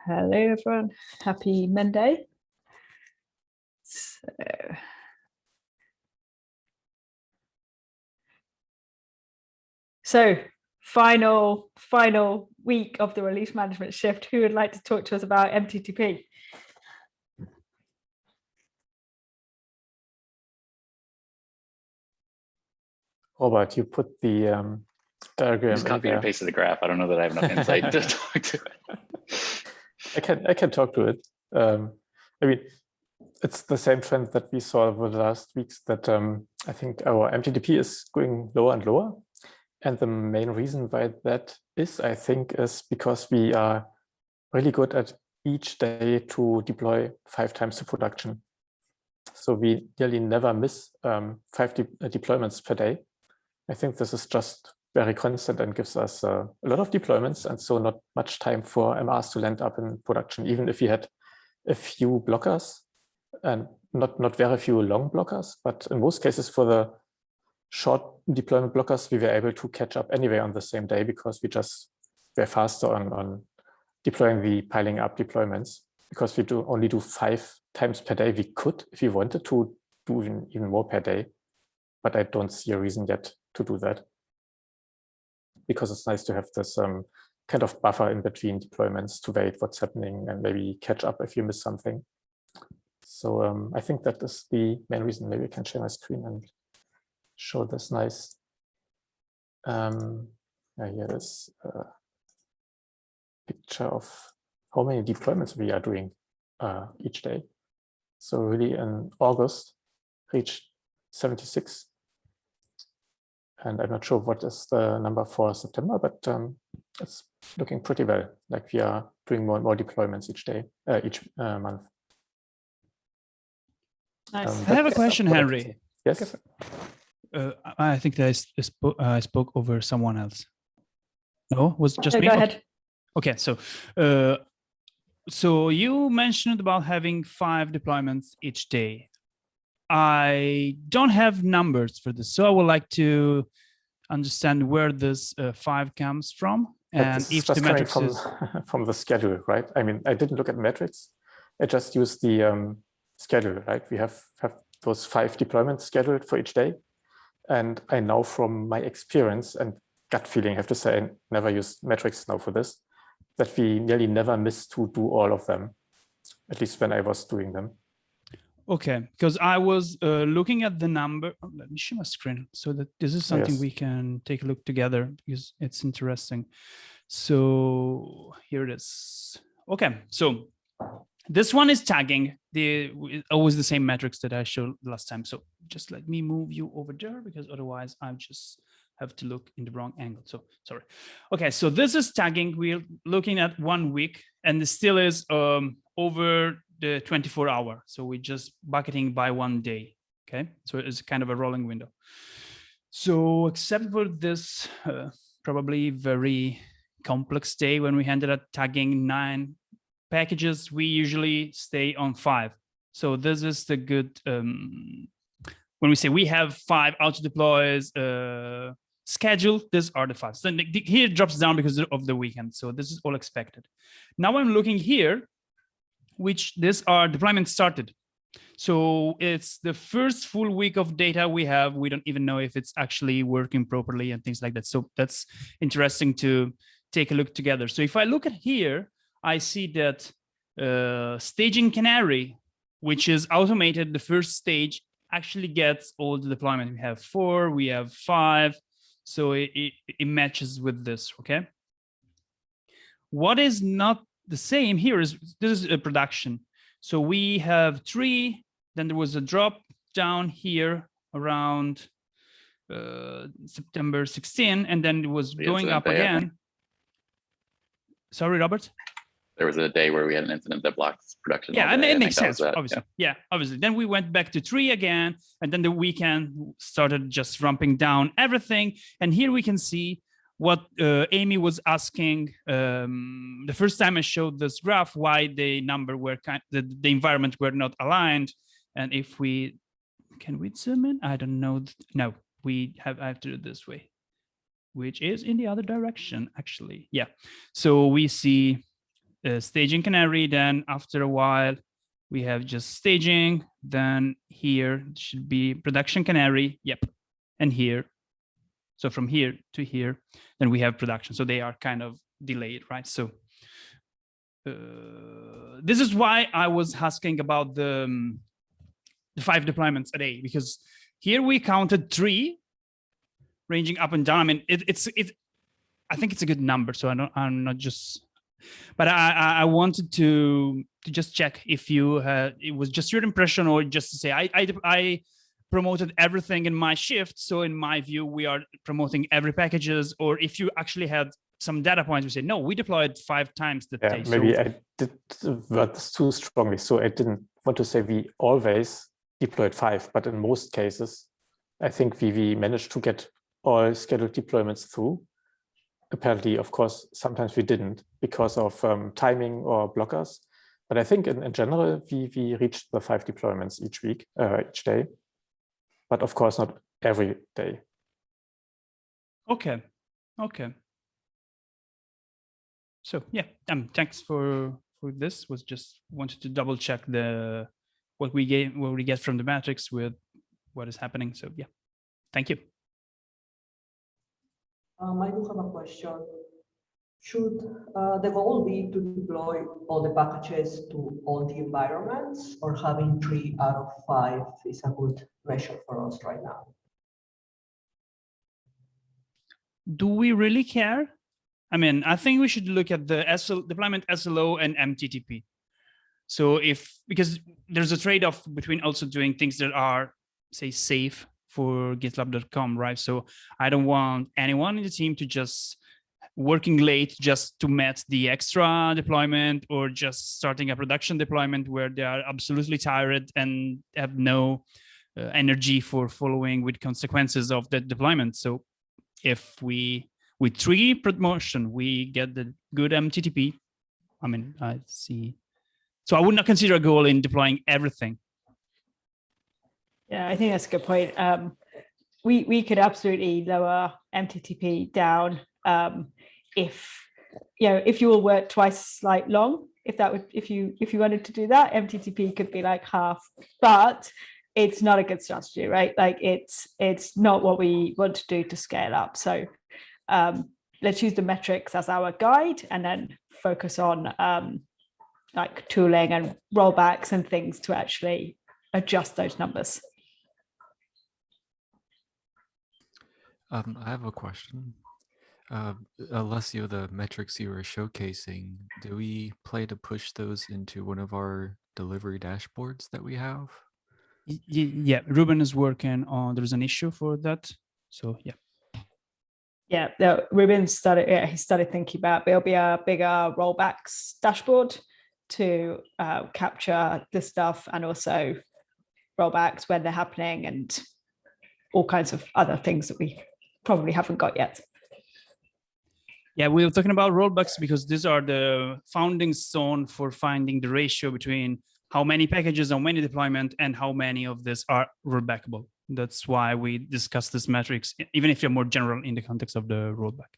Hello, everyone. Happy Monday. So final week of the release management shift. Who would like to talk to us about MTTP? Robert, you put the diagram. Just copy and pasted the graph. I don't know that I have enough insight to talk to it. I can talk to it. I mean, it's the same trend that we saw over the last weeks, that I think our MTTP is going lower and lower. And the main reason why that is, I think, is because we are really good at each day to deploy 5 times to production. So we nearly never miss 5 deployments per day. I think this is just very constant and gives us a lot of deployments, and so not much time for MRs to land up in production, even if we had a few blockers, and not very few long blockers, but in most cases for the short deployment blockers, we were able to catch up anyway on the same day because we just were faster on deploying the piling up deployments, because we only do 5 times per day. We could, if we wanted to, do even more per day, but I don't see a reason yet to do that, because it's nice to have this kind of buffer in between deployments to wait what's happening and maybe catch up if you miss something. So I think that is the main reason. Maybe I can share my screen and show this nice. Here is a picture of how many deployments we are doing each day. So really in August, reached 76. And I'm not sure what is the number for September, but it's looking pretty well. Like we are doing more and more deployments each day, each month. Nice. I have a question, Henry. Yes. I think that I spoke over someone else. No, was it just me? Go ahead. Okay, so you mentioned about having 5 deployments each day. I don't have numbers for this, so I would like to understand where this 5 comes from, and if the metrics is from the schedule, right? I mean, I didn't look at metrics. I just used the schedule, right? We have those 5 deployments scheduled for each day, and I know from my experience and gut feeling, I have to say, I never used metrics now for this, that we nearly never miss to do all of them, at least when I was doing them. Okay, because I was looking at the number. Oh, let me share my screen so that this is something we can take a look together, because it's interesting. So here it is. Okay, so this one is tagging always the same metrics that I showed last time. So just let me move you over there, because otherwise I just have to look in the wrong angle. So sorry. Okay, so this is tagging. We're looking at 1 week, and it still is over the 24-hour. So we're just bucketing by 1 day. Okay, so it's kind of a rolling window. So except for this probably very complex day when we ended up tagging 9 packages, we usually stay on 5. So this is the good when we say we have 5 auto deploys scheduled, these are the 5. So here it drops down because of the weekend. So this is all expected. Now I'm looking here, which these are deployments started. So it's the first full week of data we have. We don't even know if it's actually working properly and things like that. So that's interesting to take a look together. So if I look at here, I see that staging canary, which is automated, the first stage actually gets all the deployment. We have 4, we have 5. So it matches with this, okay? What is not the same here is this is a production. So we have 3, then there was a drop down here around September 16, and then it was going up again. Sorry, Robert? There was a day where we had an incident that blocked production. Yeah, and it makes sense, obviously. Yeah, obviously. Then we went back to 3 again, and then the weekend started just ramping down everything. And here we can see what Amy was asking the first time I showed this graph, why the number were the environment were not aligned. And if we can we zoom in? I don't know. No, I have to do it this way, which is in the other direction, actually. Yeah. So we see staging canary. Then after a while, we have just staging. Then here should be production canary. Yep. And here. So from here to here, then we have production. So they are kind of delayed, right? So this is why I was asking about the 5 deployments a day, because here we counted 3 ranging up and down. I mean, I think it's a good number. So I'm not just, but I wanted to just check if it was just your impression, or just to say I promoted everything in my shift. So in my view, we are promoting every packages, or if you actually had some data points, we say, no, we deployed 5 times that day. Maybe so, I did words too strongly. So I didn't want to say we always deployed 5, but in most cases, I think we managed to get all scheduled deployments through. Apparently, of course, sometimes we didn't because of timing or blockers. But I think in general, we reached the 5 deployments each week, each day. But of course, not every day. Okay. So yeah, thanks for this. Was just wanted to double check what we get from the matrix with what is happening. So yeah, thank you. I do have a question. Should the goal be to deploy all the packages to all the environments, or having 3 out of 5 is a good measure for us right now? Do we really care? I mean, I think we should look at the deployment SLO and MTTP. So because there's a trade-off between also doing things that are, say, safe for GitLab.com, right? So I don't want anyone in the team to just working late just to meet the extra deployment, or just starting a production deployment where they are absolutely tired and have no energy for following with consequences of that deployment. So if with 3 promotion, we get the good MTTP. I mean, I see. So I would not consider a goal in deploying everything. Yeah, I think that's a good point. We could absolutely lower MTTP down if you will work twice like long. If you wanted to do that, MTTP could be like half, but it's not a good strategy, right? Like it's not what we want to do to scale up. So let's use the metrics as our guide, and then focus on like tooling and rollbacks and things to actually adjust those numbers. I have a question. Alessio, the metrics you were showcasing, do we plan to push those into one of our delivery dashboards that we have? Yeah, Ruben is working on, there's an issue for that. So yeah. Yeah, Ruben started thinking about, there'll be a bigger rollbacks dashboard to capture this stuff, and also rollbacks when they're happening, and all kinds of other things that we probably haven't got yet. Yeah, we were talking about rollbacks because these are the founding stone for finding the ratio between how many packages, how many deployment, and how many of this are rollbackable. That's why we discuss this metrics, even if you're more general in the context of the rollback.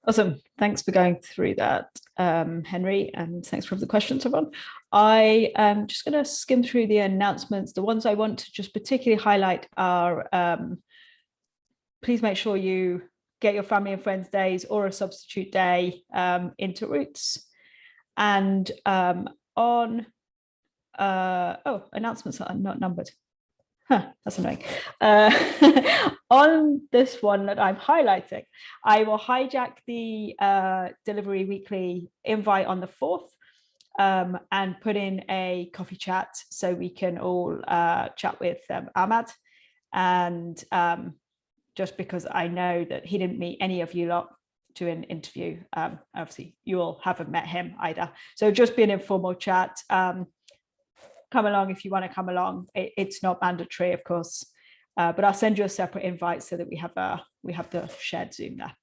Awesome. Thanks for going through that, Henry, and thanks for the questions, everyone. I am just going to skim through the announcements. The ones I want to just particularly highlight are, please make sure you get your family and friends days or a substitute day into Roots. And announcements are not numbered. That's annoying. On this one that I'm highlighting, I will hijack the Delivery Weekly invite on the 4th and put in a coffee chat so we can all chat with Ahmad. And just because I know that he didn't meet any of you lot to an interview, obviously you all haven't met him either. So just be an informal chat. Come along if you want to come along. It's not mandatory, of course, but I'll send you a separate invite so that we have the shared Zoom there.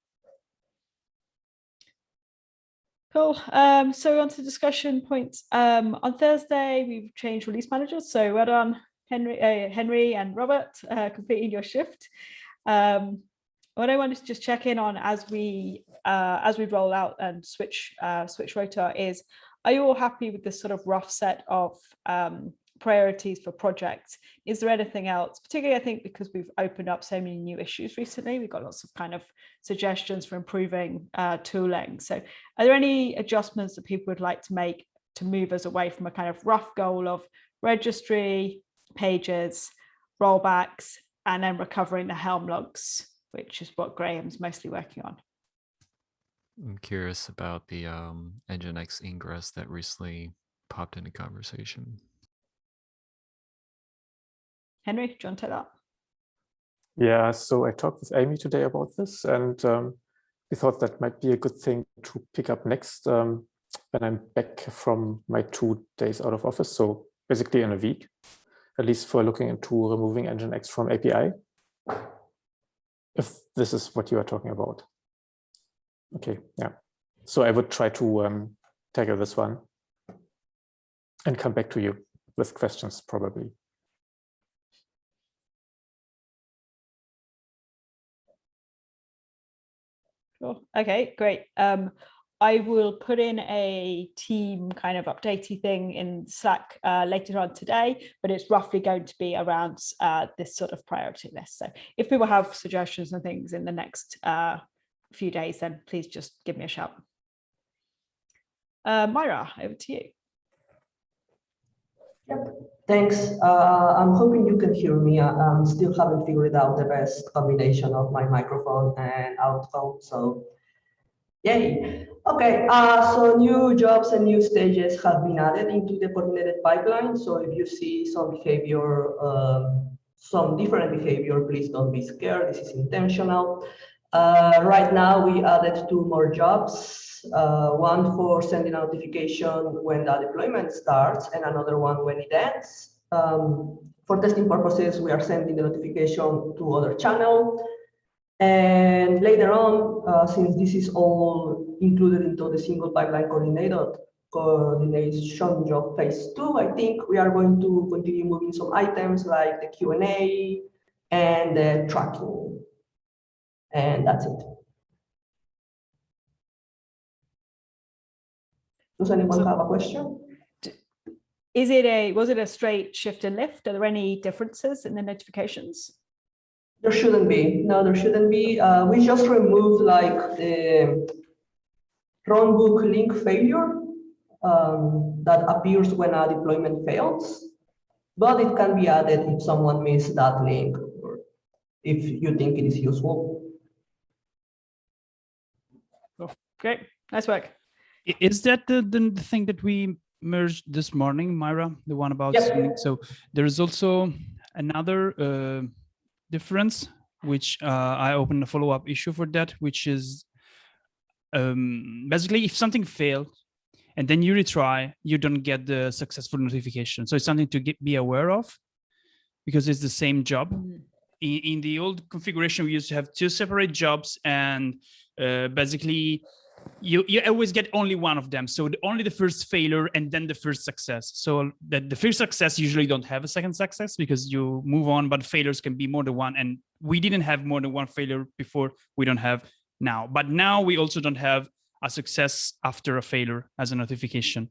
Cool. So on to discussion points. On Thursday, we've changed release managers. So well done, Henry and Robert, completing your shift. what I wanted to just check in on as we roll out and switch rotor is, are you all happy with this sort of rough set of priorities for projects? Is there anything else, particularly I think because we've opened up so many new issues recently, we've got lots of kind of suggestions for improving tooling. So are there any adjustments that people would like to make to move us away from a kind of rough goal of registry, pages, rollbacks, and then recovering the Helm logs, which is what Graham's mostly working on? I'm curious about the Nginx ingress that recently popped into conversation. Henry, do you want to take that? Yeah, so I talked with Amy today about this, and we thought that might be a good thing to pick up next when I'm back from my 2 days out of office. So basically in a week, at least for looking into removing Nginx from API, if this is what you are talking about. Okay, yeah. So I would try to tackle this one and come back to you with questions probably. Sure. Okay, great. I will put in a team kind of updatey thing in Slack later on today, but it's roughly going to be around this sort of priority list. So if people have suggestions and things in the next few days, then please just give me a shout. Myra, over to you. Yep, thanks. I'm hoping you can hear me. I still haven't figured out the best combination of my microphone and outcome, so yay. Okay, so new jobs and new stages have been added into the coordinated pipeline. So if you see some behavior, some different behavior, please don't be scared. This is intentional. Right now, we added 2 more jobs, one for sending a notification when the deployment starts and another one when it ends. For testing purposes, we are sending the notification to other channel. And later on, since this is all included into the single pipeline coordination job phase 2, I think we are going to continue moving some items like the Q&A and the tracking. And that's it. Does anyone have a question? Was it a straight shift and lift? Are there any differences in the notifications? There shouldn't be. No, there shouldn't be. We just removed like the runbook link failure that appears when a deployment fails, but it can be added if someone missed that link or if you think it is useful. Oh, great, nice work. Is that the thing that we merged this morning, Myra? The one about sending? So there is also another difference, which I opened a follow-up issue for that, which is basically if something failed and then you retry, you don't get the successful notification. So it's something to be aware of because it's the same job. In the old configuration, we used to have 2 separate jobs, and basically you always get only one of them. So only the first failure and then the first success. So that the first success usually don't have a second success because you move on, but failures can be more than one. And we didn't have more than one failure before. We don't have now, but now we also don't have a success after a failure as a notification.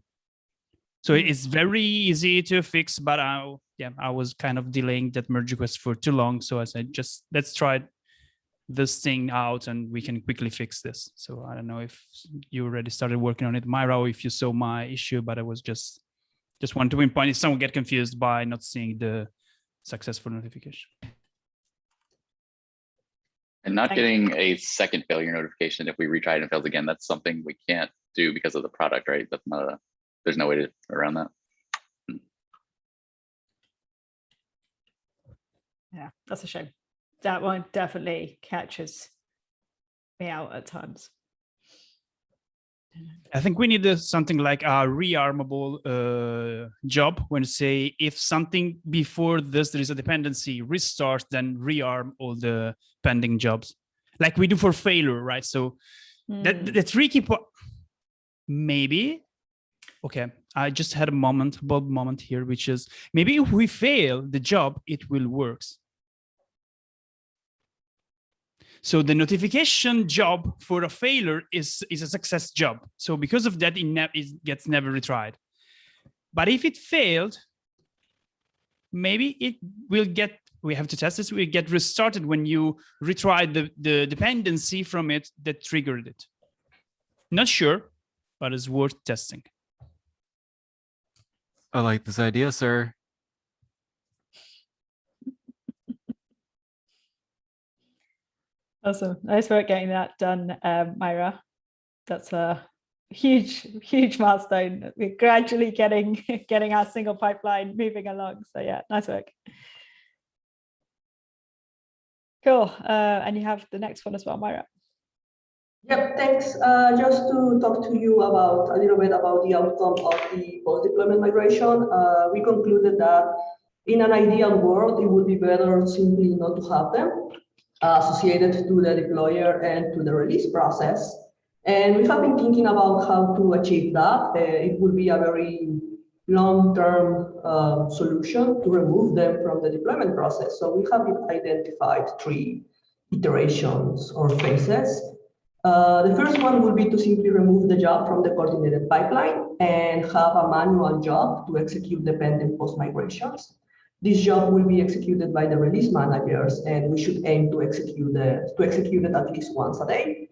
So it's very easy to fix, but I was kind of delaying that merge request for too long. So I said, just let's try this thing out and we can quickly fix this. So I don't know if you already started working on it, Myra, or if you saw my issue, but I was just want to pinpoint if someone get confused by not seeing the successful notification. And not getting a second failure notification if we retry it and fails again, that's something we can't do because of the product, right? That's not there's no way to around that. Yeah, that's a shame. That one definitely catches me out at times. I think we need something like a rearmable job when you say if something before this, there is a dependency, restart, then rearm all the pending jobs like we do for failure, right? So the tricky part, maybe, okay, I just had a bold moment here, which is maybe if we fail the job, it will work. So the notification job for a failure is a success job. So because of that, it gets never retried. But if it failed, maybe it will get, we have to test this, will get restarted when you retry the dependency from it that triggered it. Not sure, but it's worth testing. I like this idea, sir. Awesome. Nice work getting that done, Myra. That's a huge milestone. We're gradually getting our single pipeline moving along. So yeah, nice work. Cool. And you have the next one as well, Myra. Yep, thanks. Just to talk to you about a little bit about the outcome of the post-deployment migration. We concluded that in an ideal world, it would be better simply not to have them associated to the deployer and to the release process. And we have been thinking about how to achieve that. It would be a very long-term solution to remove them from the deployment process. So we have identified 3 iterations or phases. The first one would be to simply remove the job from the coordinated pipeline and have a manual job to execute dependent post-migrations. This job will be executed by the release managers, and we should aim to execute it at least once a day.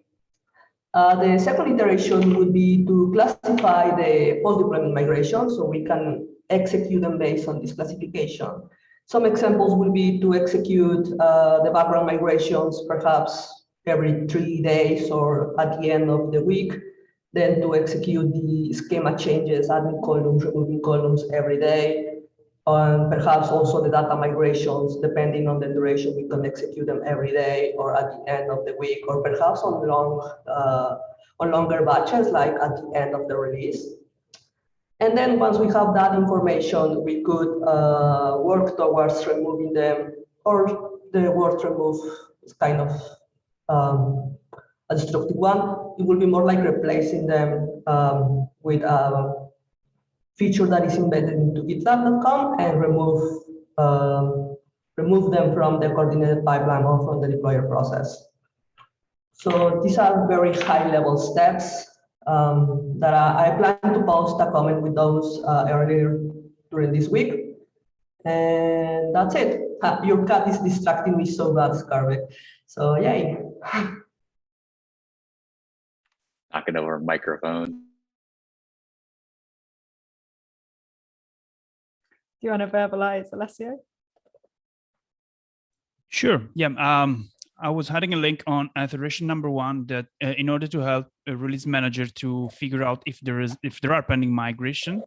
The second iteration would be to classify the post-deployment migration so we can execute them based on this classification. Some examples would be to execute the background migrations perhaps every 3 days or at the end of the week, then to execute the schema changes, adding columns, removing columns every day, and perhaps also the data migrations, depending on the duration, we can execute them every day or at the end of the week, or perhaps on longer batches, like at the end of the release. And then once we have that information, we could work towards removing them, or the word remove is kind of a destructive one. It will be more like replacing them with a feature that is embedded into GitLab.com and remove them from the coordinated pipeline or from the deployer process. So these are very high-level steps that I plan to post a comment with those earlier during this week. And that's it. Your cat is distracting me so bad, Scarlett. So yay. Knocking over a microphone. Do you want to verbalize, Alessio? Sure. Yeah. I was adding a link on iteration number 1 that in order to help a release manager to figure out if there are pending migration,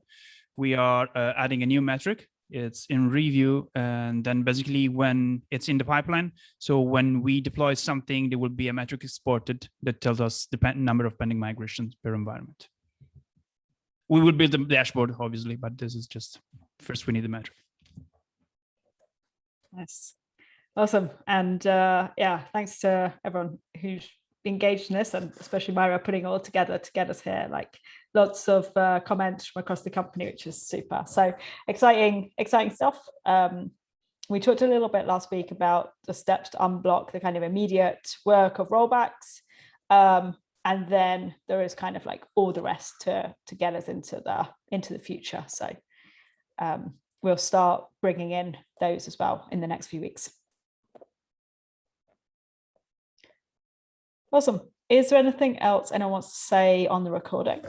we are adding a new metric. It's in review, and then basically when it's in the pipeline, so when we deploy something, there will be a metric exported that tells us the number of pending migrations per environment. We will build the dashboard, obviously, but this is just, first we need the metric. Nice. Awesome. And yeah, thanks to everyone who's engaged in this, and especially Myra putting it all together to get us here. Like lots of comments from across the company, which is super. So exciting stuff. We talked a little bit last week about the steps to unblock the kind of immediate work of rollbacks. And then there is kind of like all the rest to get us into the future. So we'll start bringing in those as well in the next few weeks. Awesome. Is there anything else anyone wants to say on the recording?